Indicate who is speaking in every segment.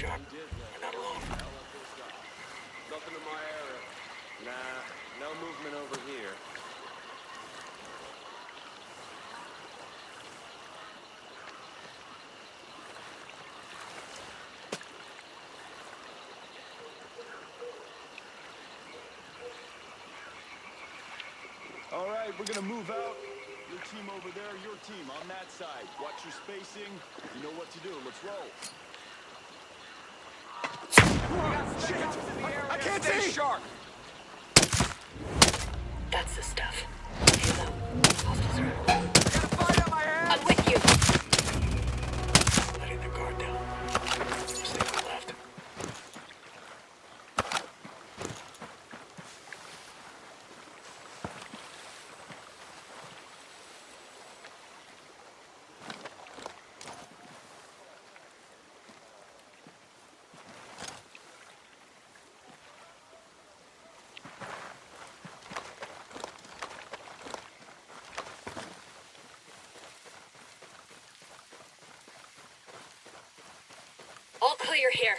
Speaker 1: sharp. We're not alone.
Speaker 2: Nothing in my area. Nah, no movement over here.
Speaker 3: All right, we're gonna move out. Your team over there, your team on that side. Watch your spacing. You know what to do. Let's roll.
Speaker 2: Shit! I can't see! Sharp!
Speaker 1: That's the stuff. Hands up. Hostiles are out.
Speaker 2: I got a fight on my hands!
Speaker 1: I'm with you! Letting their guard down. Stay on the left. All clear here.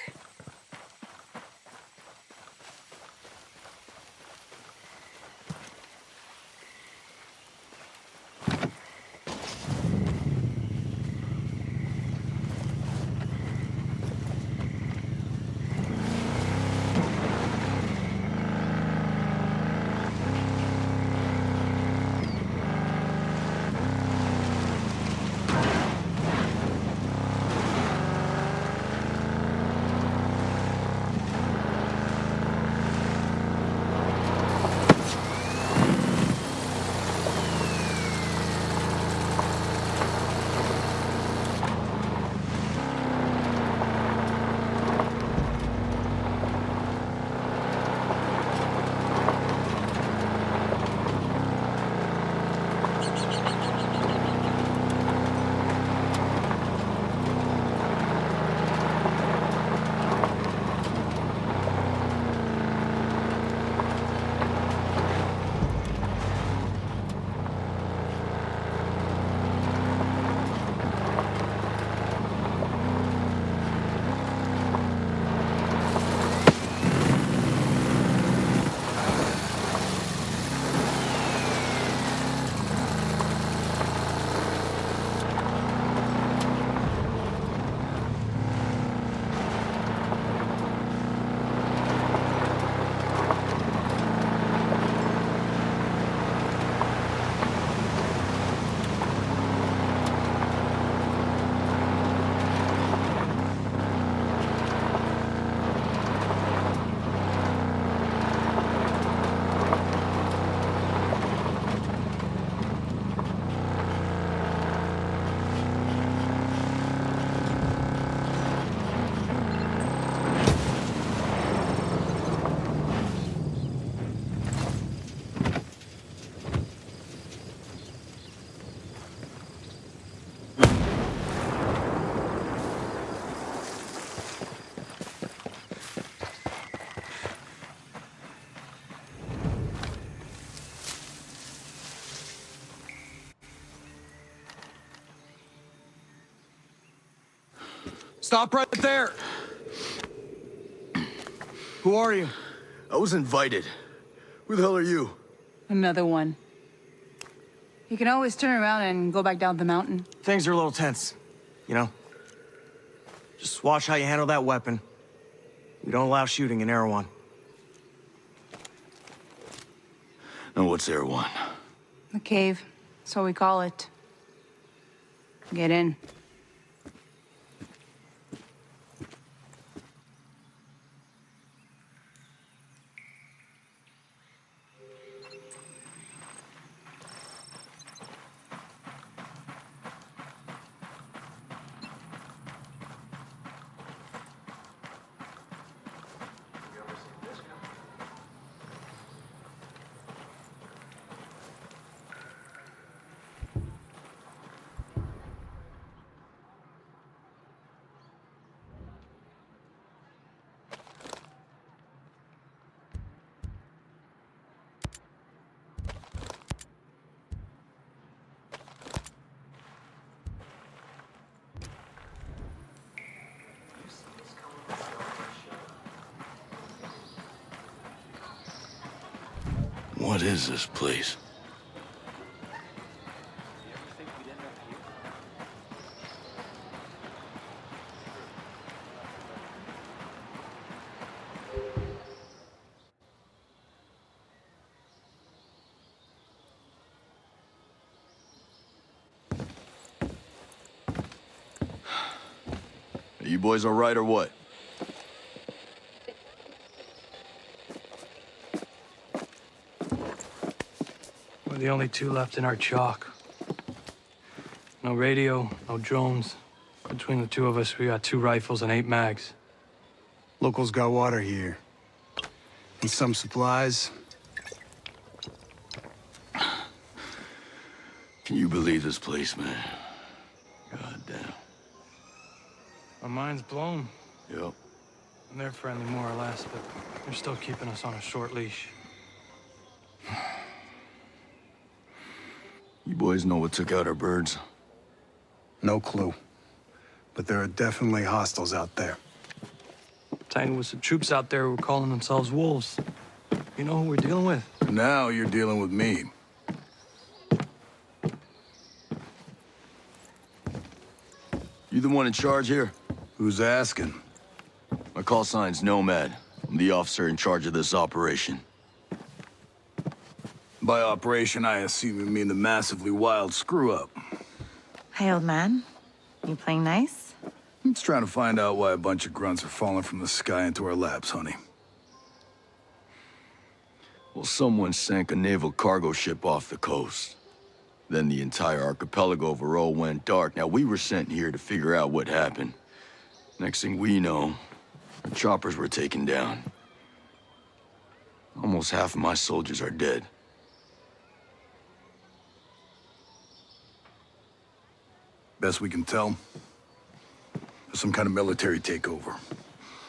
Speaker 3: Stop right there! Who are you?
Speaker 4: I was invited. Who the hell are you?
Speaker 5: Another one. You can always turn around and go back down the mountain.
Speaker 6: Things are a little tense, you know? Just watch how you handle that weapon. We don't allow shooting in Erewhon.
Speaker 4: Now what's Erewhon?
Speaker 5: The cave. That's what we call it. Get in.
Speaker 4: What is this place?
Speaker 2: You ever think we'd end up here?
Speaker 4: Are you boys all right or what?
Speaker 7: We're the only two left in our chalk. No radio, no drones. Between the two of us, we got 2 rifles and 8 mags.
Speaker 8: Locals got water here. And some supplies.
Speaker 4: Can you believe this place, man? God damn.
Speaker 7: My mind's blown.
Speaker 4: Yep.
Speaker 7: And they're friendly, more or less, but they're still keeping us on a short leash.
Speaker 4: You boys know what took out our birds?
Speaker 8: No clue. But there are definitely hostiles out there.
Speaker 7: Tangled with some troops out there who were calling themselves wolves. You know who we're dealing with?
Speaker 4: Now you're dealing with me. You the one in charge here?
Speaker 8: Who's asking?
Speaker 4: My call sign's Nomad. I'm the officer in charge of this operation.
Speaker 8: By operation, I assume you mean the massively wild screw-up.
Speaker 9: Hey, old man. You playing nice?
Speaker 8: I'm just trying to find out why a bunch of grunts are falling from the sky into our laps, honey.
Speaker 4: Well, someone sank a naval cargo ship off the coast. Then the entire archipelago of Aro went dark. Now, we were sent here to figure out what happened. Next thing we know, our choppers were taken down. Almost half of my soldiers are dead.
Speaker 8: Best we can tell, there's some kind of military takeover.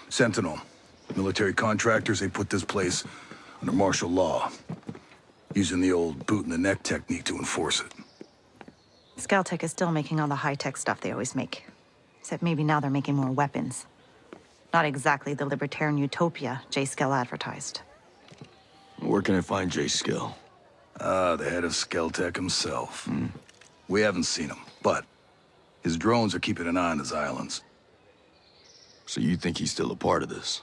Speaker 8: Sentinel, military contractors, they put this place under martial law, using the old boot-in-the-neck technique to enforce it.
Speaker 9: Skeltech is still making all the high-tech stuff they always make. Except maybe now they're making more weapons. Not exactly the libertarian utopia J. Skell advertised.
Speaker 4: Where can I find J. Skill?
Speaker 8: The head of Skeltech himself. We haven't seen him, but his drones are keeping an eye on his islands.
Speaker 4: So you think he's still a part of this?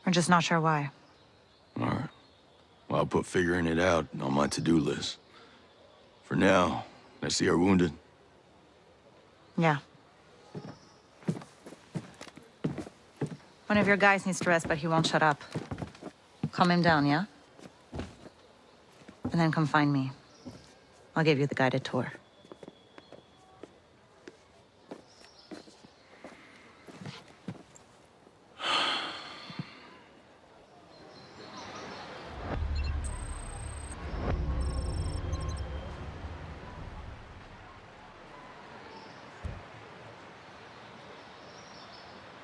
Speaker 9: We're just not sure why.
Speaker 4: All right. Well, I'll put figuring it out on my to-do list. For now, let's see our wounded.
Speaker 9: Yeah. One of your guys needs to rest, but he won't shut up. Calm him down, yeah? And then come find me. I'll give you the guided tour.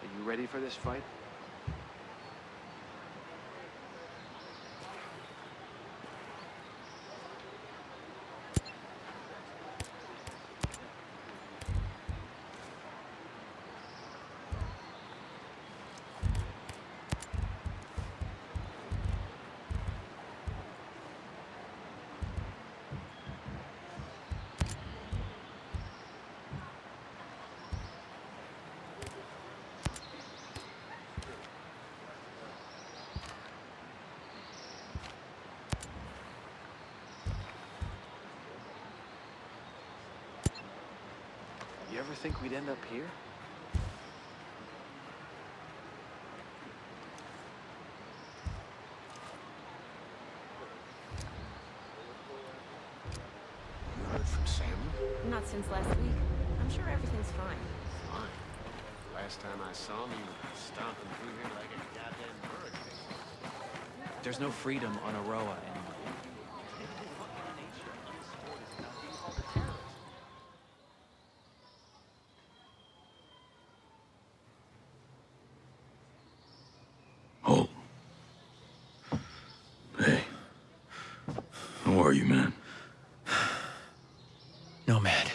Speaker 2: Are you ready for this fight? You ever think we'd end up here? You heard from Sam?
Speaker 1: Not since last week. I'm sure everything's fine.
Speaker 2: Fine. Last time I saw him, he was stomping through here like a goddamn hurricane.
Speaker 10: There's no freedom on Aroa anymore.
Speaker 4: Hold. Hey. How are you, man?
Speaker 10: Nomad.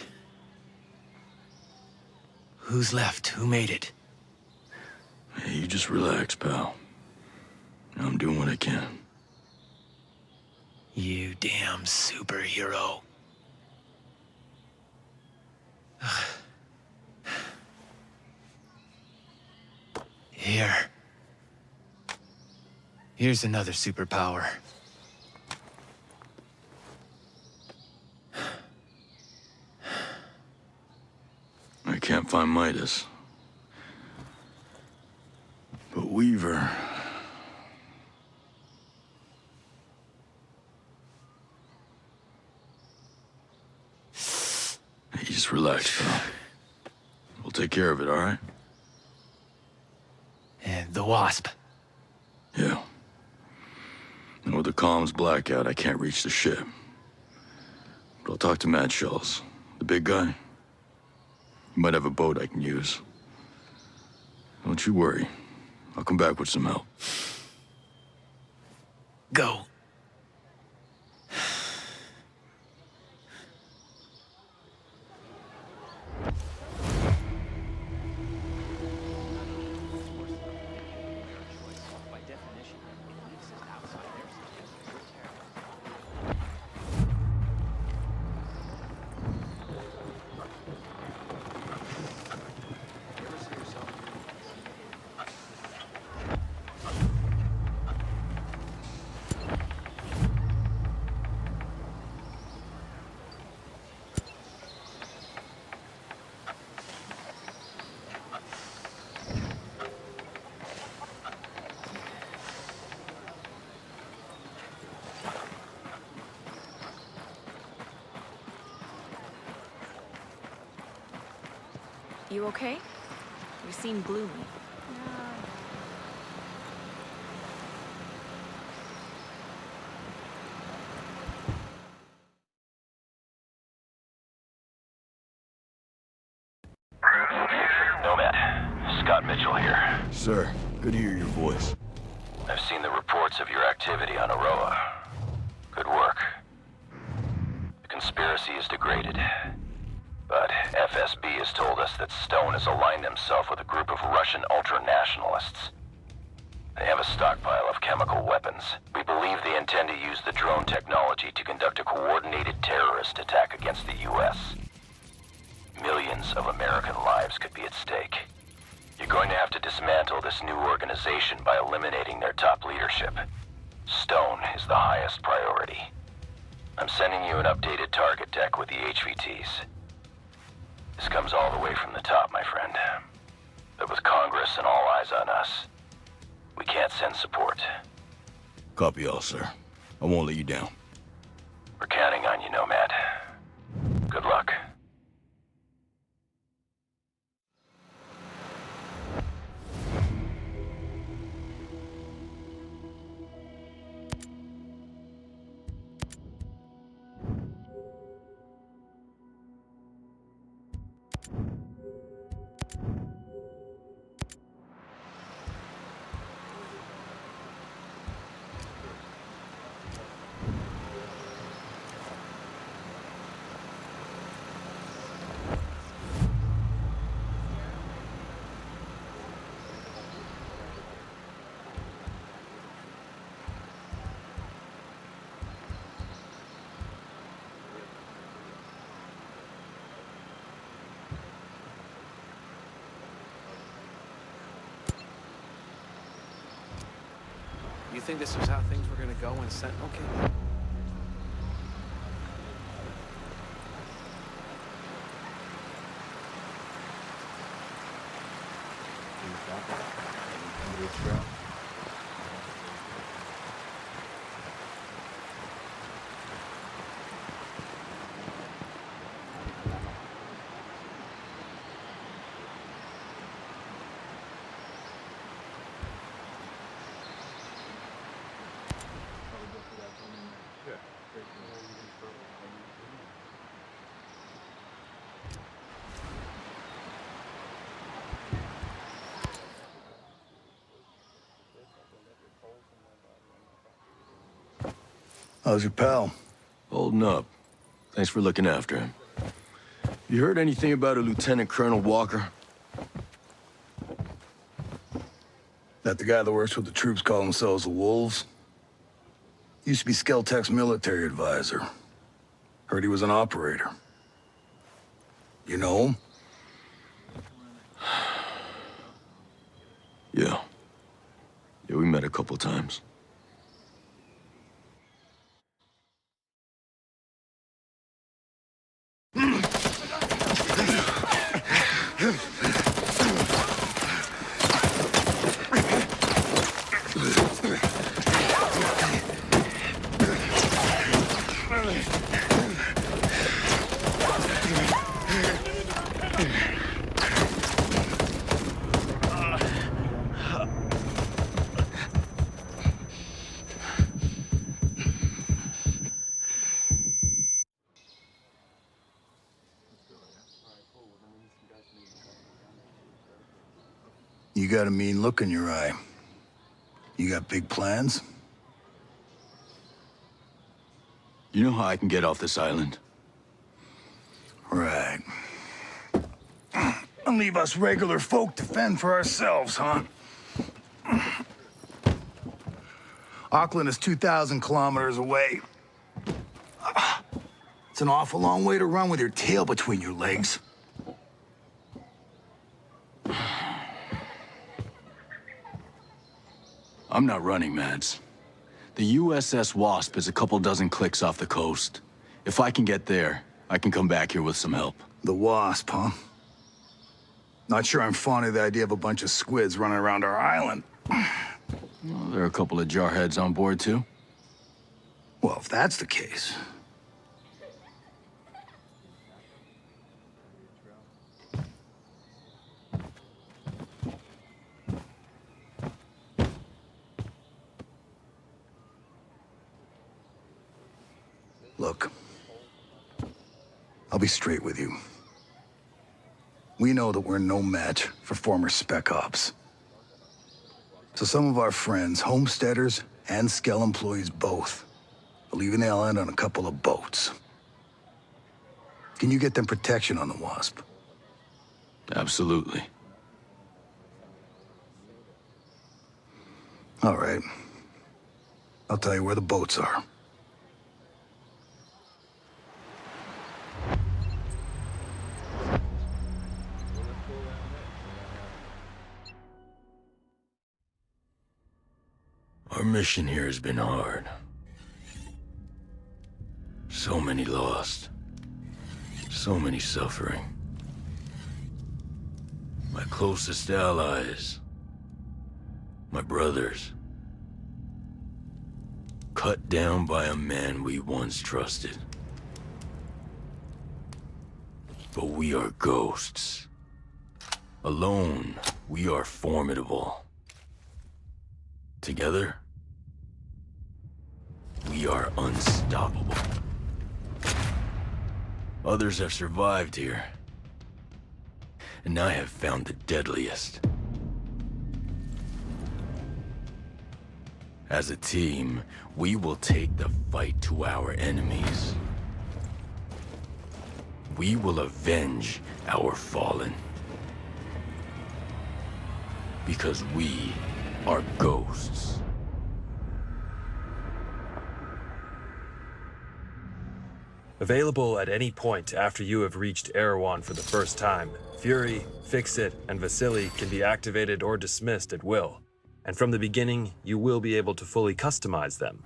Speaker 10: Who's left? Who made it?
Speaker 4: Hey, you just relax, pal. I'm doing what I can.
Speaker 10: damn superhero. Here's another superpower.
Speaker 4: I can't find Midas. But Weaver... Hey, just relax, pal. We'll take care of it, all right?
Speaker 10: And the Wasp.
Speaker 4: Yeah. And with the comms blackout, I can't reach the ship. But I'll talk to Matt Schultz, the big guy. He might have a boat I can use. Don't you worry. I'll come back with some help.
Speaker 10: Go.
Speaker 1: You okay? You seem gloomy.
Speaker 11: Nomad, Scott Mitchell here.
Speaker 4: Sir, good to hear your voice.
Speaker 11: I've seen the reports of your activity on Aroa. Good work. The conspiracy is degraded. But FSB has told us that Stone has aligned himself with a group of Russian ultra-nationalists. They have a stockpile of chemical weapons. We believe they intend to use the drone technology to conduct a coordinated terrorist attack against the U.S. Millions of American lives could be at stake. You're going to have to dismantle this new organization by eliminating their top leadership. Stone is the highest priority. I'm sending you an updated target deck with the HVTs. This comes all the way from the top, my friend. But with Congress and all eyes on us, we can't send support.
Speaker 4: Copy all, sir. I won't let you down.
Speaker 11: We're counting on you, Nomad. Good luck.
Speaker 10: You think this was how things were gonna go when Sentinel came in?
Speaker 8: How's your pal?
Speaker 4: Holding up. Thanks for looking after him. You heard anything about a Lieutenant Colonel Walker?
Speaker 8: That the guy that works with the troops call themselves the Wolves? Used to be Skeltech's military advisor. Heard he was an operator. You know him?
Speaker 4: Yeah. Yeah, we met a couple times.
Speaker 8: You got a mean look in your eye. You got big plans?
Speaker 4: You know how I can get off this island?
Speaker 8: Right. And leave us regular folk to fend for ourselves, huh? Auckland is 2,000 kilometers away. It's an awful long way to run with your tail between your legs.
Speaker 4: I'm not running, Mads. The USS Wasp is a couple dozen clicks off the coast. If I can get there, I can come back here with some help.
Speaker 8: The Wasp, huh? Not sure I'm fond of the idea of a bunch of squids running around our island.
Speaker 4: Well, there are a couple of jarheads on board, too.
Speaker 8: Well, if that's the case... Look, I'll be straight with you. We know that we're no match for former Spec Ops. So some of our friends, homesteaders and Skell employees both, are leaving the island on a couple of boats. Can you get them protection on the Wasp?
Speaker 4: Absolutely.
Speaker 8: All right. I'll tell you where the boats are.
Speaker 4: Our mission here has been hard. So many lost. So many suffering. My closest allies. My brothers. Cut down by a man we once trusted. But we are ghosts. Alone, we are formidable. Together, we are unstoppable. Others have survived here, and I have found the deadliest. As a team, we will take the fight to our enemies. We will avenge our fallen. Because we are ghosts.
Speaker 12: Available at any point after you have reached Erewhon for the first time, Fury, Fix-It, and Vasily can be activated or dismissed at will. And from the beginning, you will be able to fully customize them.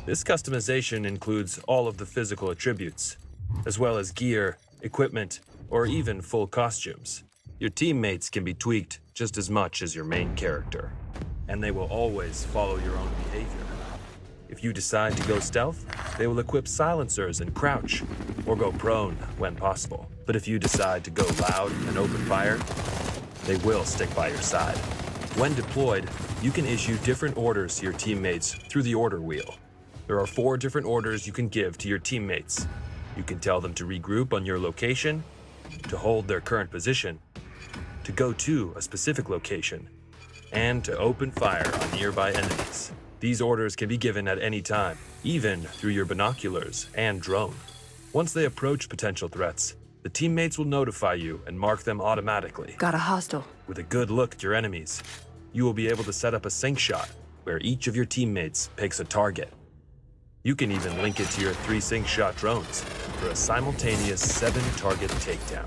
Speaker 12: This customization includes all of the physical attributes, as well as gear, equipment, or even full costumes. Your teammates can be tweaked just as much as your main character, and they will always follow your own behavior. If you decide to go stealth, they will equip silencers and crouch, or go prone when possible. But if you decide to go loud and open fire, they will stick by your side. When deployed, you can issue different orders to your teammates through the order wheel. There are 4 different orders you can give to your teammates. You can tell them to regroup on your location, to hold their current position, to go to a specific location, and to open fire on nearby enemies. These orders can be given at any time, even through your binoculars and drone. Once they approach potential threats, the teammates will notify you and mark them automatically.
Speaker 5: Got a hostile.
Speaker 12: With a good look at your enemies, you will be able to set up a sync shot where each of your teammates picks a target. You can even link it to your 3 sync-shot drones for a simultaneous 7-target takedown.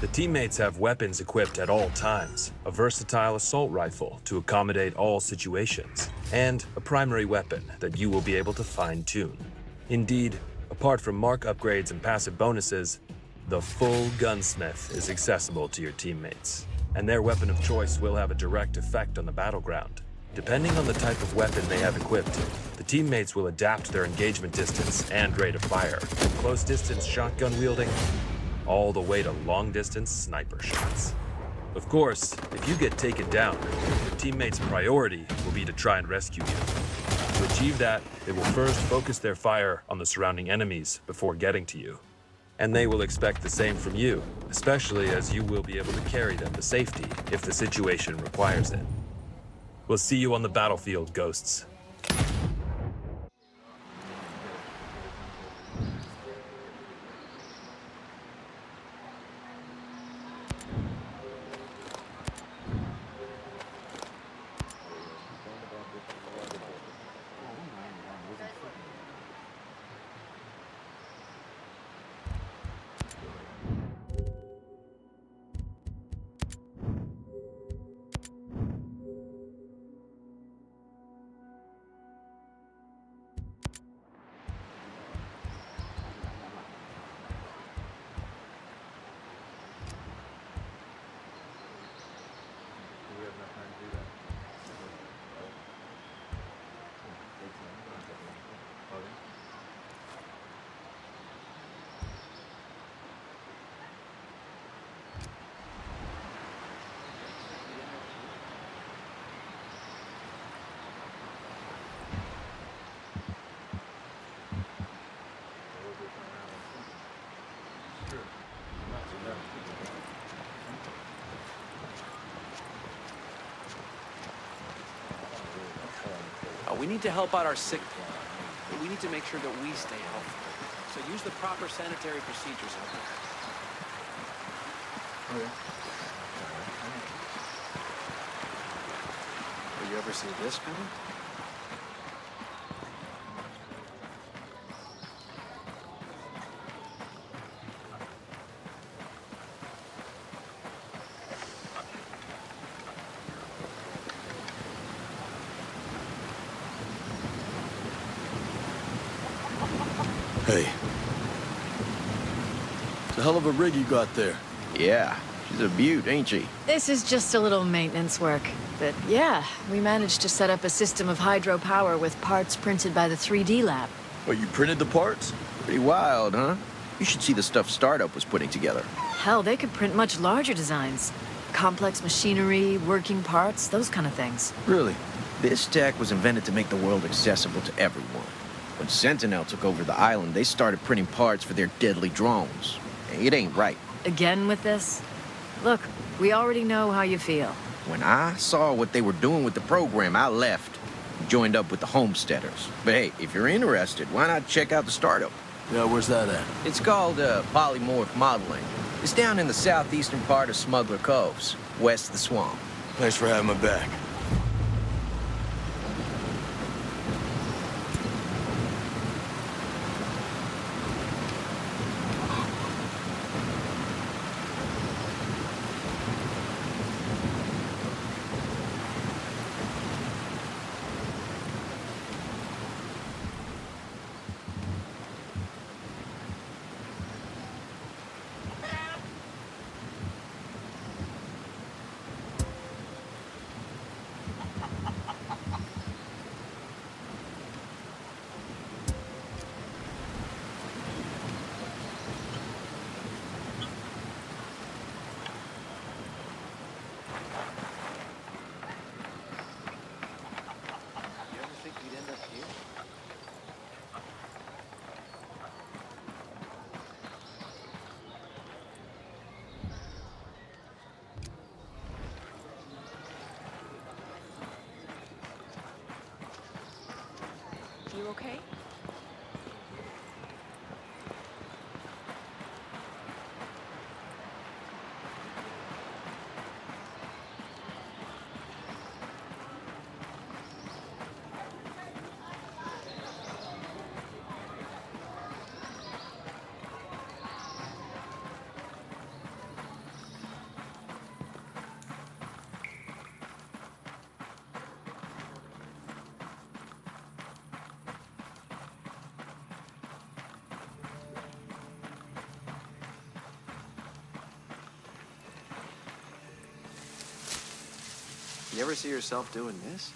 Speaker 12: The teammates have weapons equipped at all times, a versatile assault rifle to accommodate all situations, and a primary weapon that you will be able to fine-tune. Indeed, apart from mark upgrades and passive bonuses, the full gunsmith is accessible to your teammates, and their weapon of choice will have a direct effect on the battleground. Depending on the type of weapon they have equipped, the teammates will adapt their engagement distance and rate of fire, from close-distance shotgun wielding all the way to long-distance sniper shots. Of course, if you get taken down, your teammates' priority will be to try and rescue you. To achieve that, they will first focus their fire on the surrounding enemies before getting to you. And they will expect the same from you, especially as you will be able to carry them to safety if the situation requires it. We'll see you on the battlefield, Ghosts.
Speaker 10: We need to help out our sick people. We need to make sure that we stay healthy. So use the proper sanitary procedures out there. Will you ever see this coming?
Speaker 4: Hey. It's a hell of a rig you got there.
Speaker 13: Yeah, she's a beaut, ain't she?
Speaker 1: This is just a little maintenance work. But yeah, we managed to set up a system of hydropower with parts printed by the 3D lab.
Speaker 4: Oh, you printed the parts?
Speaker 13: Pretty wild, huh? You should see the stuff Startup was putting together.
Speaker 1: Hell, they could print much larger designs. Complex machinery, working parts, those kind of things.
Speaker 4: Really?
Speaker 13: This tech was invented to make the world accessible to everyone. When Sentinel took over the island, they started printing parts for their deadly drones. It ain't right.
Speaker 1: Again with this? Look, we already know how you feel.
Speaker 13: When I saw what they were doing with the program, I left and joined up with the Homesteaders. But hey, if you're interested, why not check out the Startup?
Speaker 4: Yeah, where's that at?
Speaker 13: It's called polymorph modeling. It's down in the southeastern part of Smuggler Coves, west of the swamp.
Speaker 4: Thanks for having my back.
Speaker 10: You ever see yourself doing this?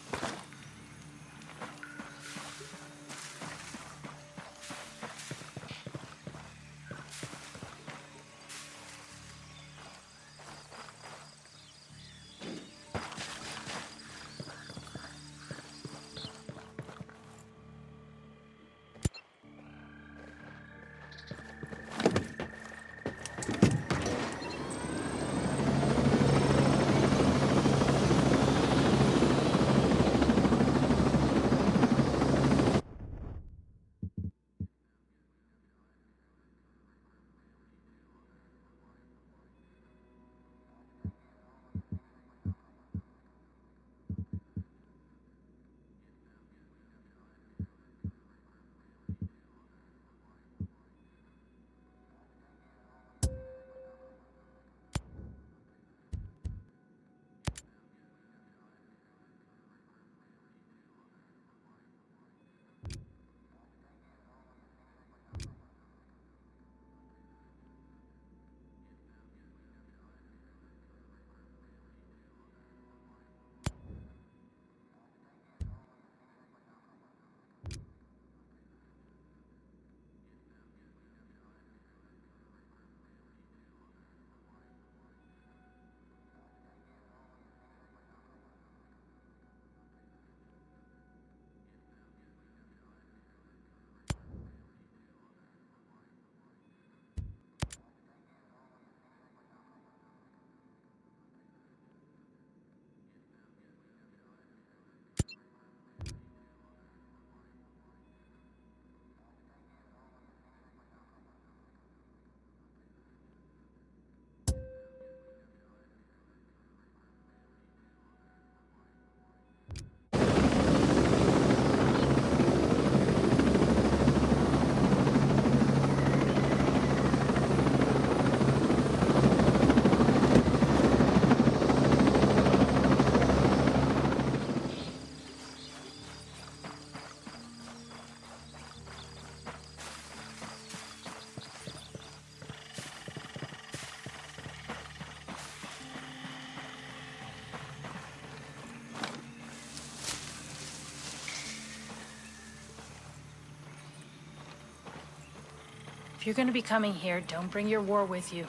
Speaker 14: If you're gonna be coming here, don't bring your war with you.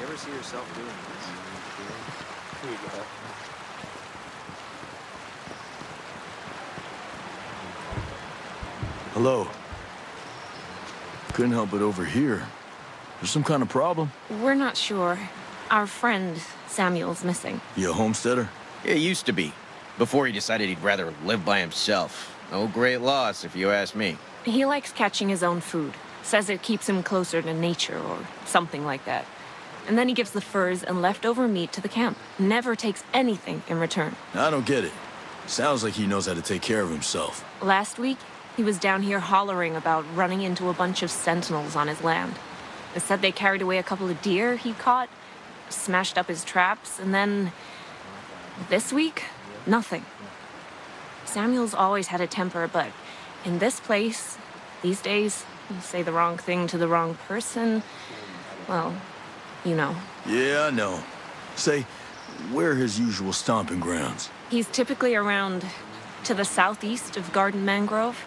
Speaker 10: You ever see yourself doing this?
Speaker 2: Here you go.
Speaker 4: Hello. Couldn't help it over here. There's some kind of problem?
Speaker 15: We're not sure. Our friend, Samuel's missing.
Speaker 4: You a homesteader?
Speaker 13: Yeah, he used to be. Before he decided he'd rather live by himself. No great loss, if you ask me.
Speaker 15: He likes catching his own food. Says it keeps him closer to nature or something like that. And then he gives the furs and leftover meat to the camp. Never takes anything in return.
Speaker 4: I don't get it. Sounds like he knows how to take care of himself.
Speaker 15: Last week, he was down here hollering about running into a bunch of sentinels on his land. They said they carried away a couple of deer he caught, smashed up his traps, and then... this week, nothing. Samuel's always had a temper, but in this place, these days, you say the wrong thing to the wrong person, well, you know.
Speaker 4: Yeah, I know. Say, where are his usual stomping grounds?
Speaker 15: He's typically around to the southeast of Garden Mangrove,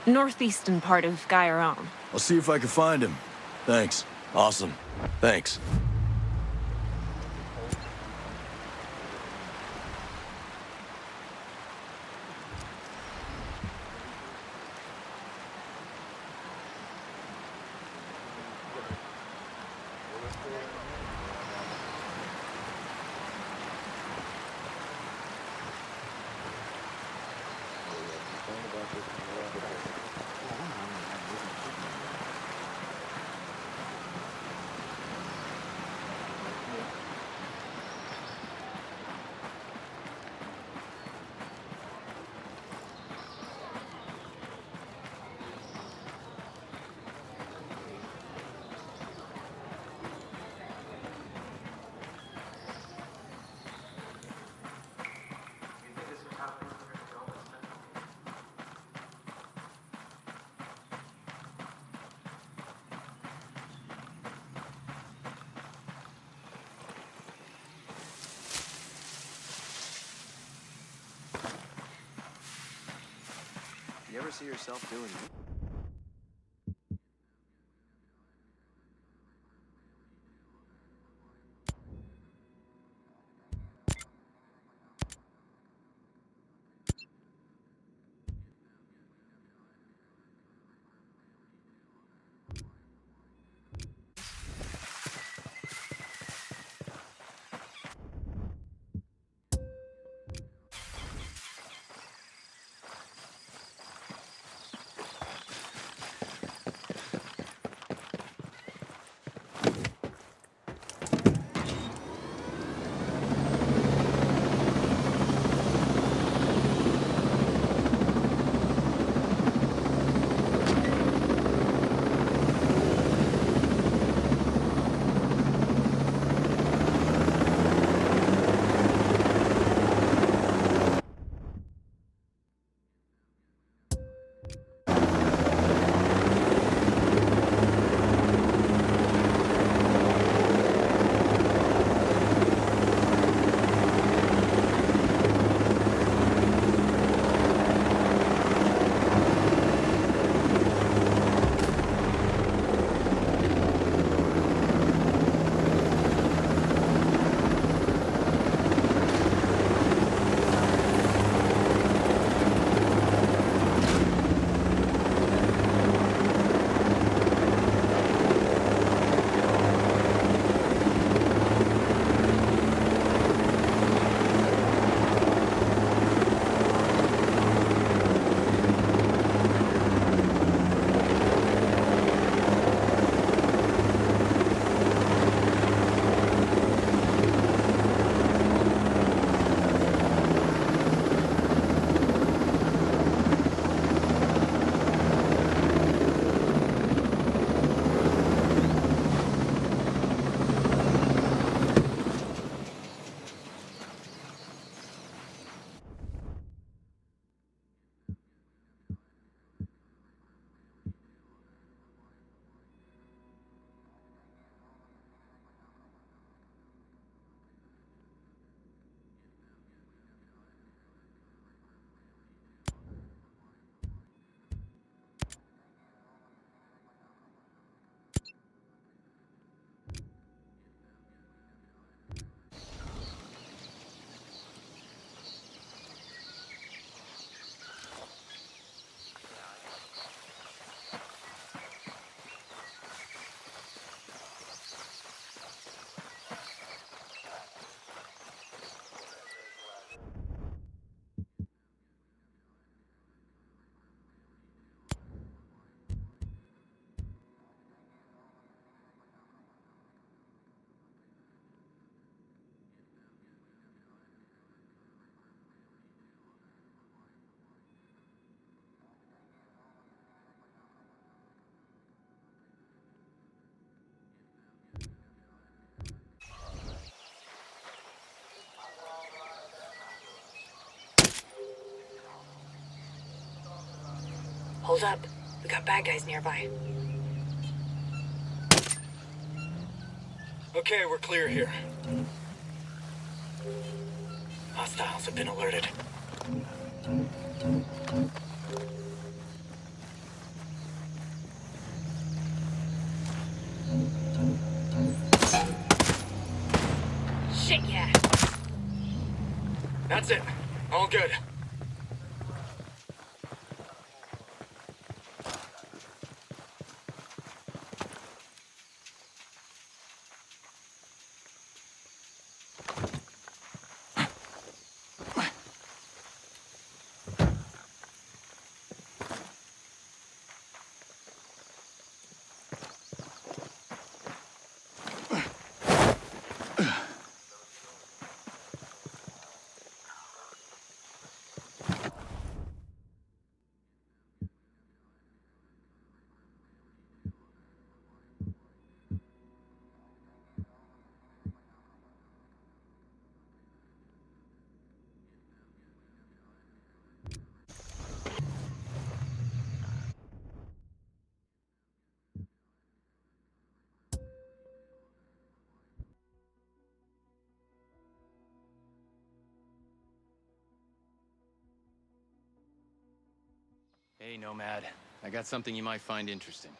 Speaker 15: northeastern part of Gaiaron.
Speaker 4: I'll see if I can find him. Thanks. Awesome. Thanks.
Speaker 10: ever see yourself doing it?
Speaker 16: Hold up. We got bad guys nearby.
Speaker 6: Okay, we're clear here.
Speaker 16: Hostiles have been alerted. Shit, yeah.
Speaker 6: That's it. All good.
Speaker 17: Hey, Nomad. I got something you might find interesting.